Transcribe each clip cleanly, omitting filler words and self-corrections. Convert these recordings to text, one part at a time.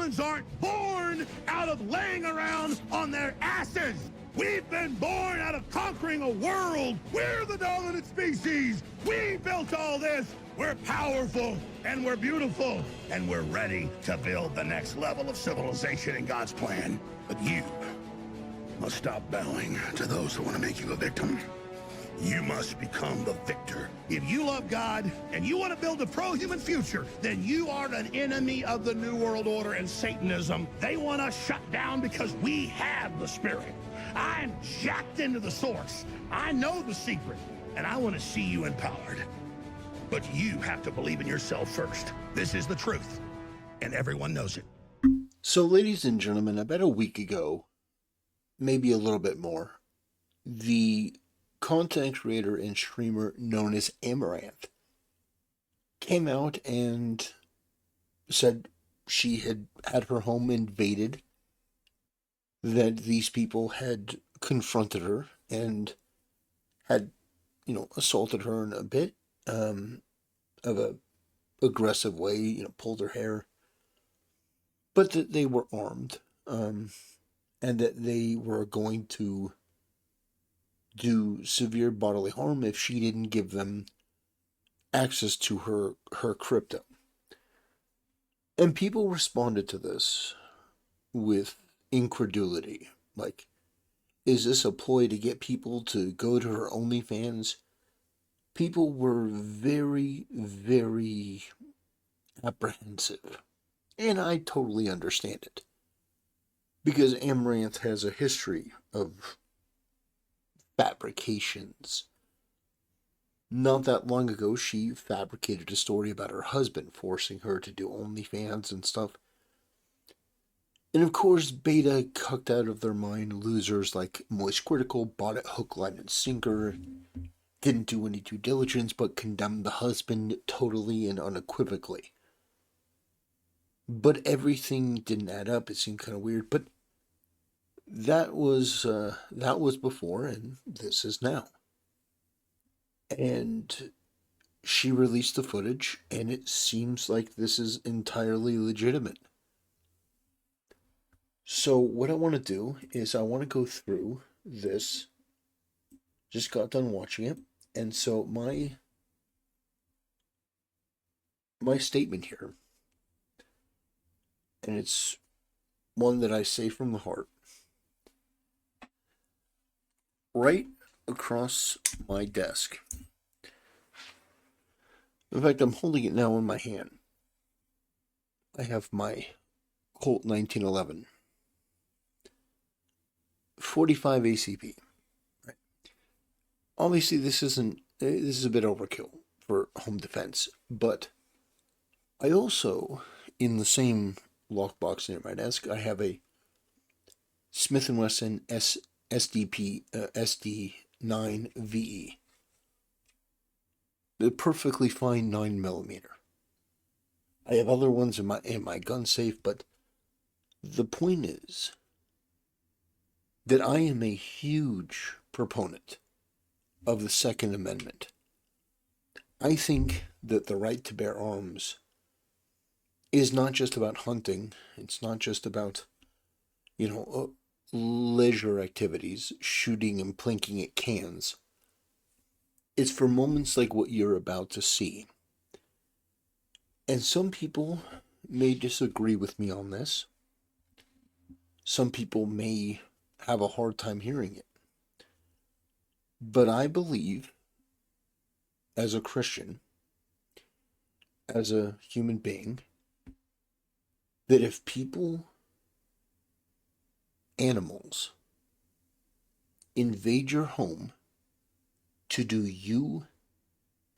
Humans aren't born out of laying around on their asses. We've been born out of conquering a world. We're the dominant species. We built all this. We're powerful, and we're beautiful, and we're ready to build the next level of civilization in God's plan. But you must stop bowing to those who want to make you a victim. You must become the victor. If you love God and you want to build a pro-human future, then you are an enemy of the New World Order and Satanism. They want us shut down because we have the spirit. I'm jacked into the source. I know the secret, and I want to see you empowered. But you have to believe in yourself first. This is the truth, and everyone knows it. So, ladies and gentlemen, about a week ago, maybe a little bit more, the content creator and streamer known as Amouranth came out and said she had had her home invaded, that these people had confronted her and had, assaulted her in a bit of a aggressive way, pulled her hair, but that they were armed, and that they were going to do severe bodily harm if she didn't give them access to her crypto. And people responded to this with incredulity. Like, is this a ploy to get people to go to her OnlyFans? People were very, very apprehensive. And I totally understand it. Because Amouranth has a history of fabrications. Not that long ago, she fabricated a story about her husband forcing her to do OnlyFans and stuff. And of course, beta cucked out of their mind losers like Moist Critical bought it hook, line, and sinker, didn't do any due diligence, but condemned the husband totally and unequivocally. But everything didn't add up. It seemed kind of weird, but that was before, and this is now. And she released the footage, and it seems like this is entirely legitimate. So what I want to do is I want to go through this. Just got done watching it, and so my statement here, and it's one that I say from the heart. Right across my desk. In fact, I'm holding it now in my hand. I have my Colt 1911. 45 ACP. Right. Obviously, this is a bit overkill for home defense, but I also, in the same lockbox near my desk, I have a Smith & Wesson SDP SD9VE. The perfectly fine 9mm. I have other ones in my gun safe, but the point is that I am a huge proponent of the Second Amendment. I think that the right to bear arms is not just about hunting. It's not just about, leisure activities, shooting and plinking at cans. It's for moments like what you're about to see. And some people may disagree with me on this. Some people may have a hard time hearing it. But I believe, as a Christian, as a human being, that if people, animals, invade your home to do you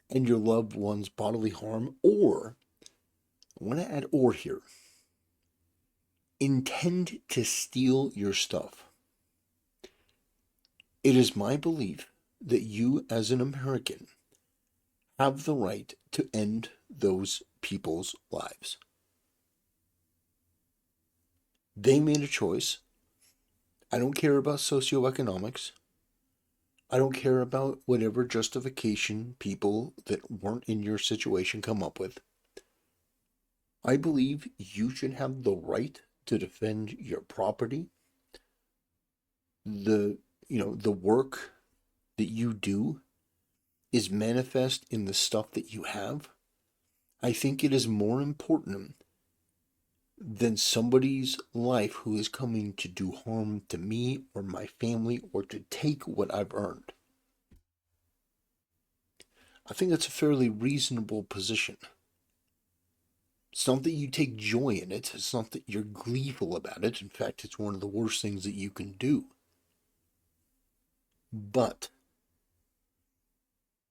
and your loved ones bodily harm, or, I want to add or here, intend to steal your stuff, it is my belief that you, as an American, have the right to end those people's lives. They made a choice. I don't care about socioeconomics. I don't care about whatever justification people that weren't in your situation come up with. I believe you should have the right to defend your property, the the work that you do is manifest in the stuff that you have. I think it is more important than somebody's life who is coming to do harm to me or my family or to take what I've earned. I think that's a fairly reasonable position. It's not that you take joy in it, it's not that you're gleeful about it. In fact, it's one of the worst things that you can do. But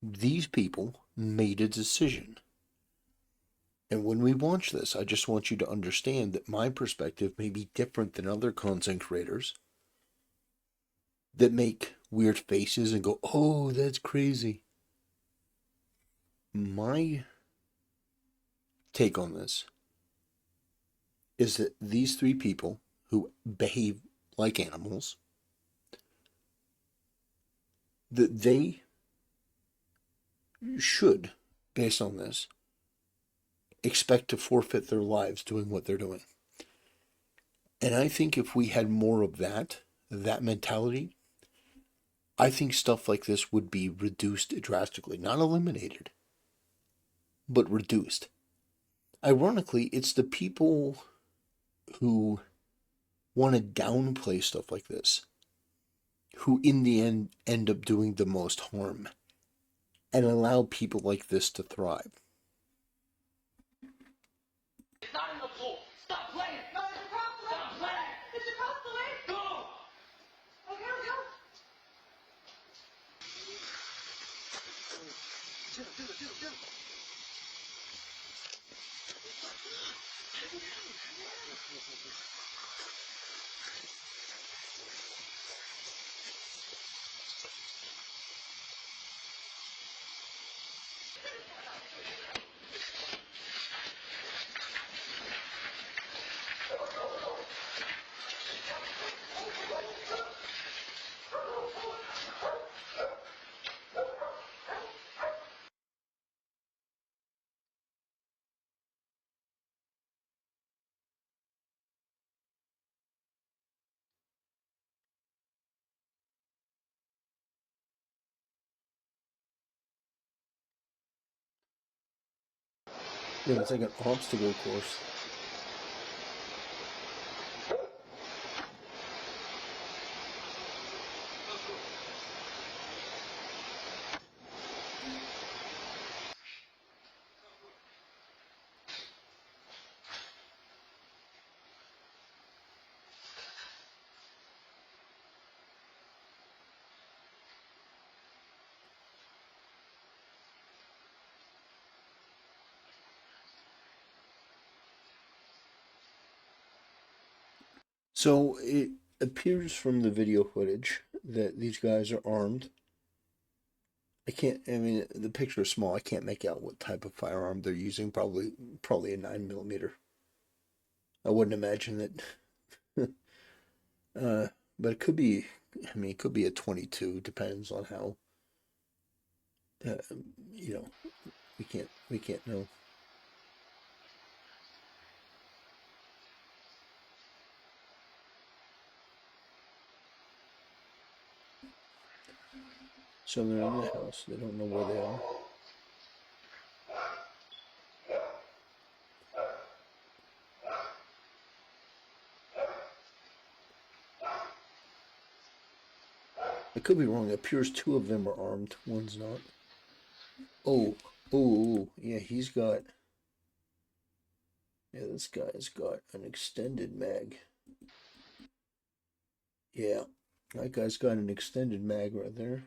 these people made a decision. And when we watch this, I just want you to understand that my perspective may be different than other content creators that make weird faces and go, oh, that's crazy. My take on this is that these three people who behave like animals, that they should, based on this, expect to forfeit their lives doing what they're doing. And I think if we had more of that mentality, I think stuff like this would be reduced drastically. Not eliminated, but reduced. Ironically, it's the people who want to downplay stuff like this who in the end up doing the most harm and allow people like this to thrive. It's not in the pool. Stop playing. No, it's across the lake. Stop playing. It's across the lake. Go. Okay, let's go. Do. Yeah, it's like an obstacle course. So it appears from the video footage that these guys are armed. I mean, the picture is small. I can't make out what type of firearm they're using. Probably a 9mm. I wouldn't imagine that. But it could be, I mean, it could be a 22. Depends on how, uh, you know, we can't know. So they're in the house. They don't know where they are. I could be wrong. It appears two of them are armed. One's not. Oh, yeah, he's got. Yeah, this guy's got an extended mag. Yeah, that guy's got an extended mag right there.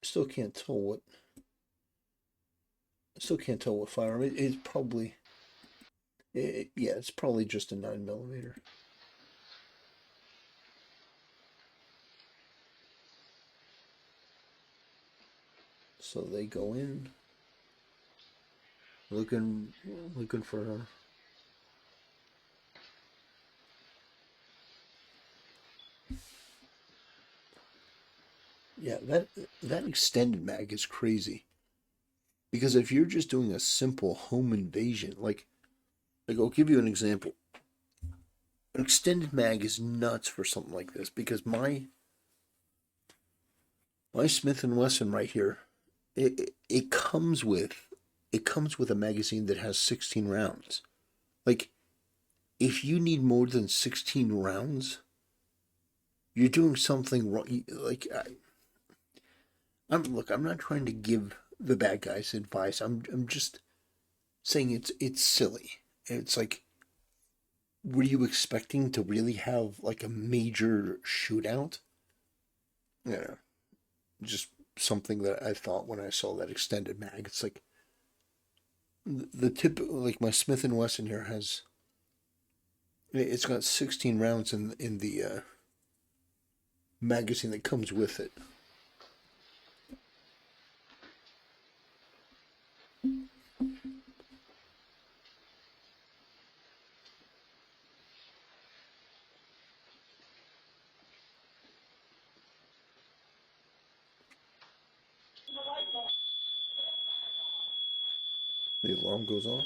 Still can't tell what. Still can't tell what firearm. It's probably. Yeah, it's probably just a 9mm. So they go in, looking for her. Yeah, that extended mag is crazy. Because if you're just doing a simple home invasion, like I'll give you an example. An extended mag is nuts for something like this because my Smith and Wesson right here, it comes with a magazine that has 16 rounds. Like if you need more than 16 rounds, you're doing something wrong. I'm not trying to give the bad guys advice. I'm just saying it's silly. It's like, were you expecting to really have like a major shootout? Yeah, just something that I thought when I saw that extended mag. It's like the tip, like my Smith and Wesson here has. It's got 16 rounds in the magazine that comes with it. The alarm goes off.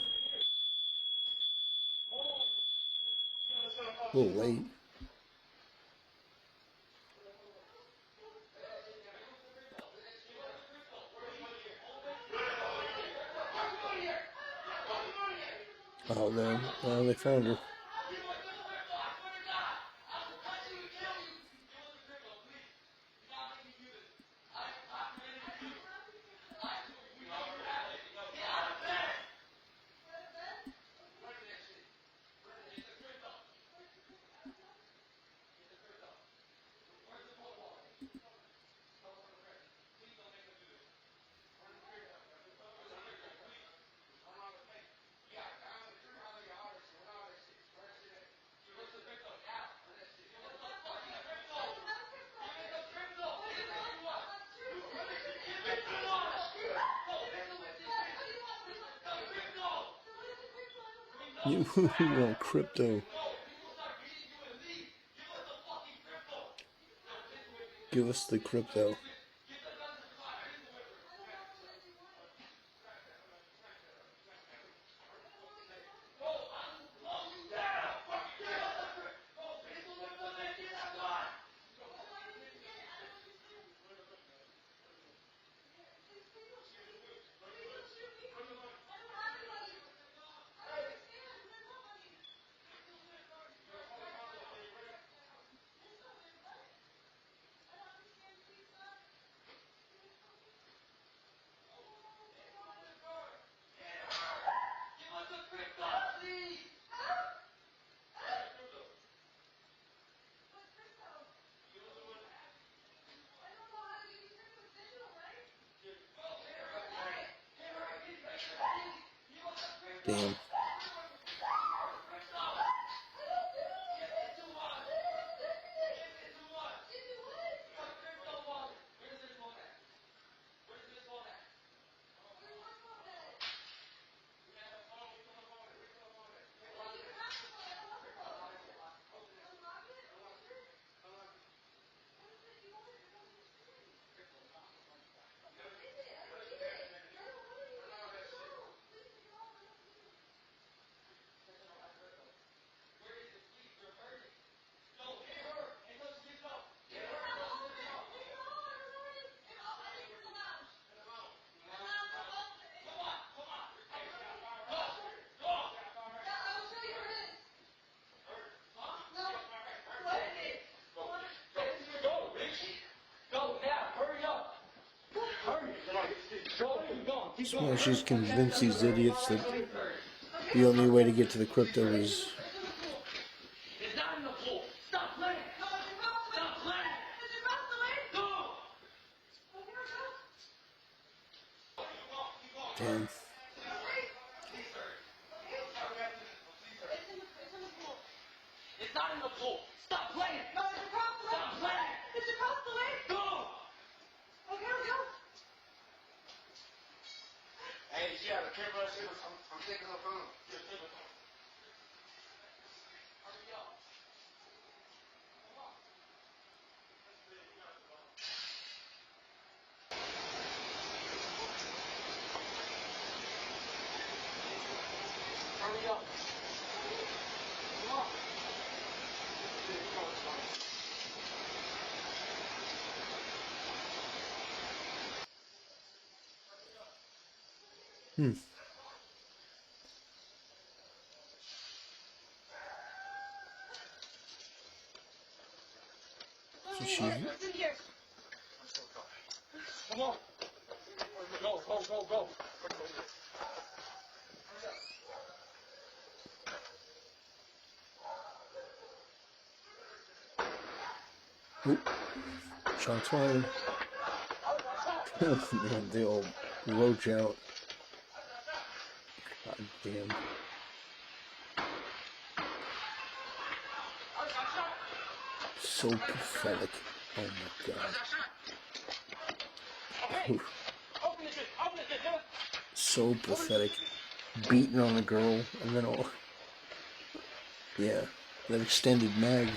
A little late. Oh, there. They found her. You want crypto? Give us the crypto. Damn. That's why she's convinced these idiots that the only way to get to the crypto is. It's not in the pool. Stop playing. Stop playing. Go. Damn. It's not in the pool. Stop playing. No, it's across the lake. Stop playing. It's across the lake. Go. Okay, let's go. Hey, yeah, the camera shit. I'm taking the phone. So she, What's in here? Come on. Go, go, go, go. oh, shots fired. Man, they all roach out. God damn. So pathetic. Oh my god. Oof. Open this, open this, do it. So pathetic. Beating on a girl, and then all. Yeah, that extended mag.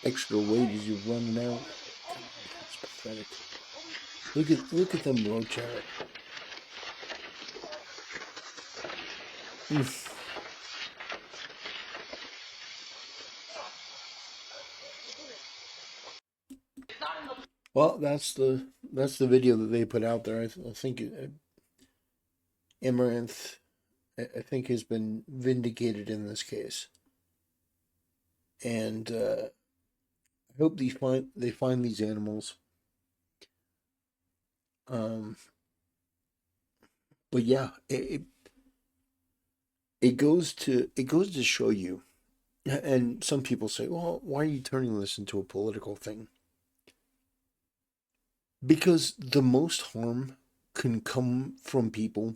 Extra weight as you're running out. God, it's pathetic. Look at them roach out. Oof. Well, that's the video that they put out there. I think Amouranth, I think, has been vindicated in this case, and I hope they find these animals. But yeah, it goes to show you, and some people say, well, why are you turning this into a political thing? Because the most harm can come from people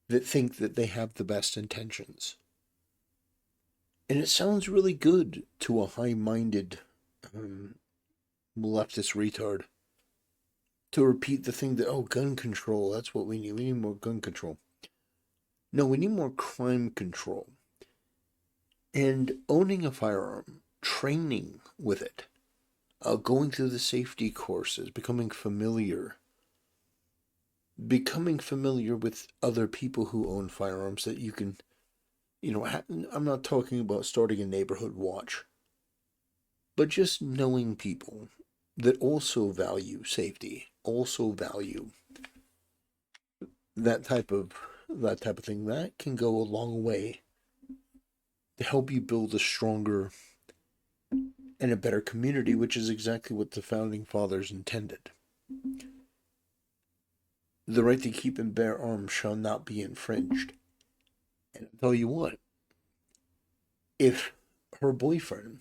that think that they have the best intentions. And it sounds really good to a high-minded leftist retard to repeat the thing that, oh, gun control, that's what we need. We need more gun control. No, we need more crime control. And owning a firearm, training with it, going through the safety courses, becoming familiar with other people who own firearms that you can, I'm not talking about starting a neighborhood watch, but just knowing people that also value safety, also value that type of thing, that can go a long way to help you build a stronger and a better community, which is exactly what the founding fathers intended. The right to keep and bear arms shall not be infringed. And I'll tell you what, if her boyfriend,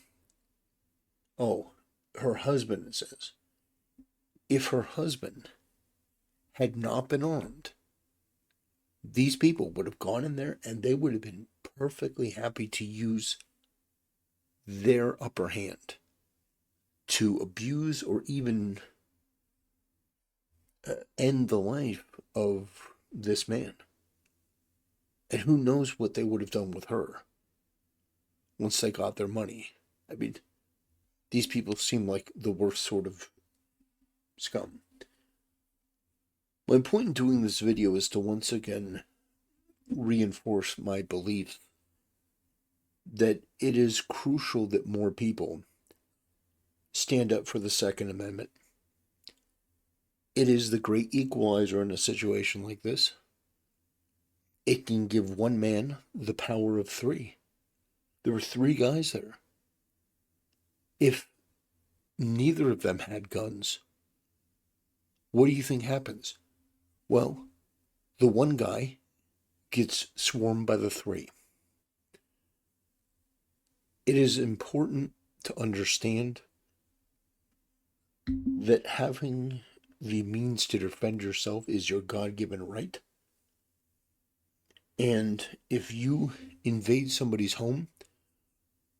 her husband, it says, if her husband had not been armed, these people would have gone in there and they would have been perfectly happy to use their upper hand to abuse or even end the life of this man. And who knows what they would have done with her once they got their money. I mean, these people seem like the worst sort of scum. My point in doing this video is to once again reinforce my belief that it is crucial that more people stand up for the Second Amendment. It is the great equalizer in a situation like this. It can give one man the power of three. There were three guys there. If neither of them had guns, what do you think happens? Well, the one guy gets swarmed by the three. It is important to understand that having the means to defend yourself is your God-given right. And if you invade somebody's home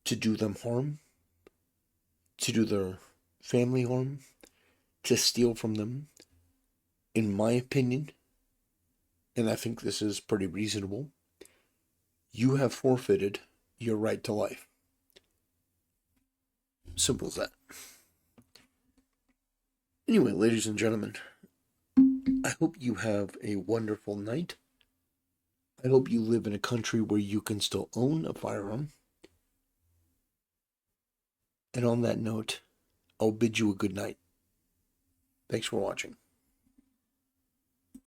to do them harm, to do their family harm, to steal from them, in my opinion, and I think this is pretty reasonable, you have forfeited your right to life. Simple as that. Anyway, ladies and gentlemen, I hope you have a wonderful night. I hope you live in a country where you can still own a firearm. And on that note, I'll bid you a good night. Thanks for watching.